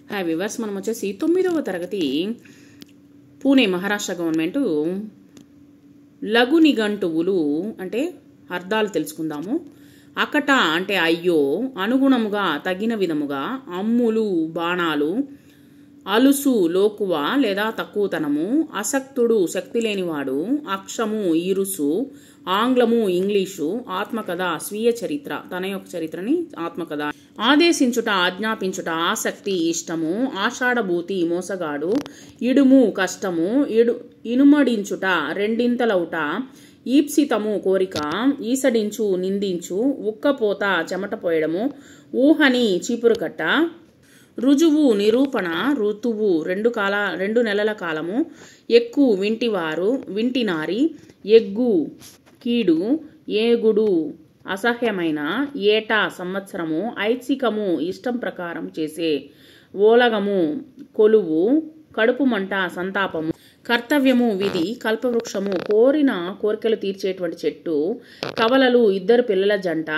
Hi viewers, మనం వచ్చేసి 9వ తరగతి పూణే మహారాష్ట్ర గవర్నమెంట్ లఘు నిఘంటువులు అంటే అర్థాలు తెలుసుకుందాము. అకట అంటే అయ్యో, అనుగుణముగా తగిన విధముగా, అమ్ములు బాణాలు, అలుసు లోకువ లేదా తక్కువతనము, అసక్తుడు శక్తి లేనివాడు, అక్షము ఈరుసు, ఆంగ్లము ఇంగ్లీషు, ఆత్మకథ స్వీయ చరిత్ర తన యొక్క చరిత్రని ఆత్మకథ, ఆదేశించుట ఆజ్ఞాపించుట ఆసక్తి ఇష్టము, ఆషాఢభూతి మోసగాడు, ఇడుము కష్టము, ఇనుమడించుట రెండింతలవుట, ఈప్సితము కోరిక, ఈసడించు నిందించు, ఉక్కపోత చెమట పోయడము, ఊహని చీపురుకట్ట, రుజువు నిరూపణ, ఋతువు రెండు నెలల కాలము, ఎక్కు వింటివారు వింటినారి, ఎగ్గు కీడు, ఏగుడు అసహ్యమైన, ఏటా సంవత్సరము, ఐచ్ఛికము ఇష్టం ప్రకారం చేసే, ఓలగము కొలువు, కడుపు మంట సంతాపము, కర్తవ్యము విధి, కల్పవృక్షము కోరిన కోరికలు తీర్చేటువంటి చెట్టు, కవలలు ఇద్దరు పిల్లల జంట,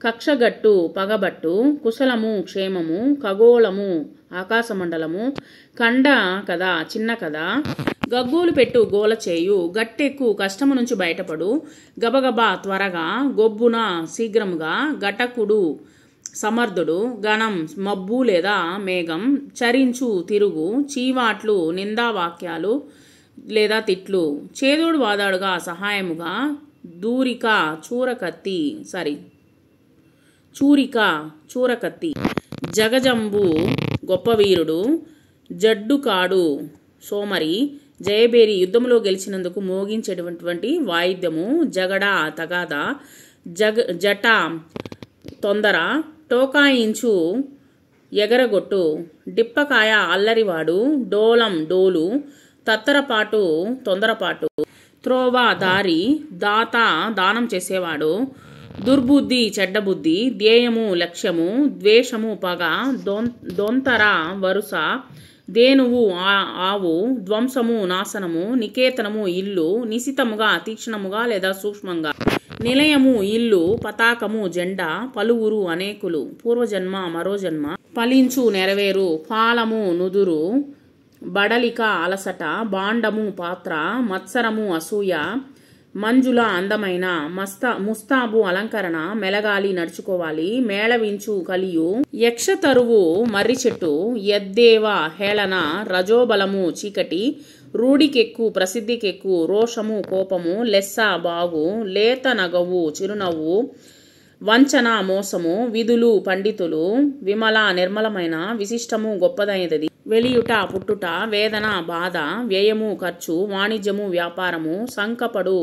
కక్షగట్టు పగబట్టు, కుశలము క్షేమము, ఖగోళము ఆకాశమండలము, కండ కథ చిన్న కథ, గగ్గోలు పెట్టు గోల చేయు, గట్టెక్కు కష్టము నుంచి బయటపడు, గబగబా త్వరగా, గొబ్బున శీఘ్రముగా, ఘటకుడు సమర్థుడు, గణం మబ్బు లేదా మేఘం, చరించు తిరుగు, చీవాట్లు నిందావాక్యాలు లేదా తిట్లు, చేదోడు వాదాడుగా సహాయముగా, దూరిక చూరకత్తి, జగజంబు గొప్ప వీరుడు, జడ్డుకాడు సోమరి, జయబేరి యుద్ధంలో గెలిచినందుకు మోగించేటటువంటి వాయిద్యము, జగడ తగాద, జట తొందర, టోకాయించు ఎగరగొట్టు, డిప్పకాయ అల్లరివాడు, డోలం డోలు, తత్తరపాటు తొందరపాటు, త్రోవ దారి, దాత దానం చేసేవాడు, దుర్బుద్ధి చెడ్డబుద్ధి, ధ్యేయము లక్ష్యము, ద్వేషము పగ, దొంతర వరుస, దేనువు ఆవు, ధ్వంసము నాశనము, నికేతనము ఇల్లు, నిశితముగా తీక్షణముగా లేదా సూక్ష్మంగా, నిలయము ఇల్లు, పతాకము జెండా, పలువురు అనేకులు, పూర్వజన్మ మరో జన్మ, ఫలించు నెరవేరు, ఫాలము నుదురు, బడలిక అలసట, బాండము పాత్ర, మత్సరము అసూయ, మంజుల అందమైన, ముస్తాబు అలంకరణ, మెలగాలి నడుచుకోవాలి, మేళవించు కలియు, యక్షతరువు మర్రి చెట్టు, యద్దేవ హేళన, రజోబలము చీకటి, రూఢికెక్కు ప్రసిద్ధికెక్కు, రోషము కోపము, లెస్స బాగు, లేత నగవు చిరునవ్వు, వంచన మోసము, విధులు పండితులు, విమల నిర్మలమైన, విశిష్టము గొప్పదైనది, వెలియుట పుట్టుట, వేదన బాధ, వ్యయము ఖర్చు, వాణిజ్యము వ్యాపారము, సంకపడు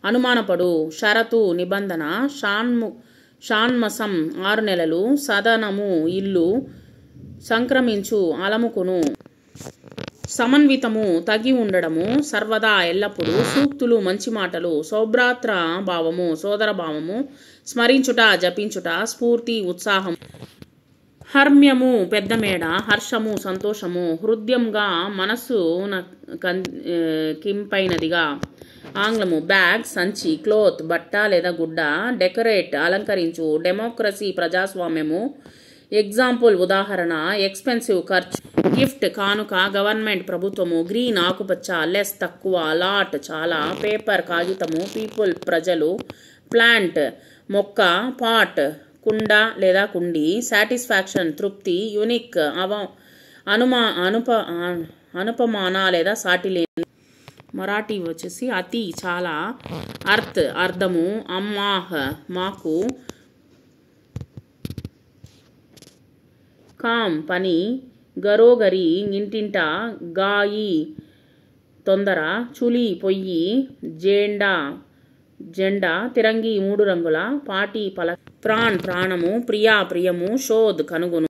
అనుమానపడు, షరతు నిబంధన, షాన్మసం 6 నెలలు, సదనము ఇల్లు, సంక్రమించు అలముకును, సమన్వితము తగి ఉండడము, సర్వదా ఎల్లప్పుడూ, సూక్తులు మంచి మాటలు, సౌభ్రాత్ర భావము సోదర భావము, స్మరించుట జపించుట, స్ఫూర్తి ఉత్సాహం, హర్మ్యము పెద్ద మేడ, హర్షము సంతోషము, హృదయంగా మనస్సు కింపైనదిగా, ఆంగ్లము బ్యాగ్ సంచి, క్లోత్ బట్ట లేదా గుడ్డ, డెకరేట్ అలంకరించు, డెమోక్రసీ ప్రజాస్వామ్యము, ఎగ్జాంపుల్ ఉదాహరణ, ఎక్స్పెన్సివ్ ఖర్చు, గిఫ్ట్ కానుక, గవర్నమెంట్ ప్రభుత్వము, గ్రీన్ ఆకుపచ్చ, లెస్ తక్కువ, లాట్ చాలా, పేపర్ కాగితము, పీపుల్ ప్రజలు, ప్లాంట్ మొక్క, పాట్ కుండ లేదా కుండి, సాటిస్ఫాక్షన్ తృప్తి, యునిక్ అనుపమాన లేదా సాటిలేని, మరాఠీ వచ్చేసి అతి చాలా, అర్త్ అర్థము, అమ్మాహ్ మాకు, కామ్ పని, గరోగరి ఇంటింట, గాయి తొందర, చులి పొయ్యి, జెండా తిరంగి 3 రంగుల, పాటి పల, ప్రాణము, ప్రియా ప్రియము, శోధ్ కనుగొను.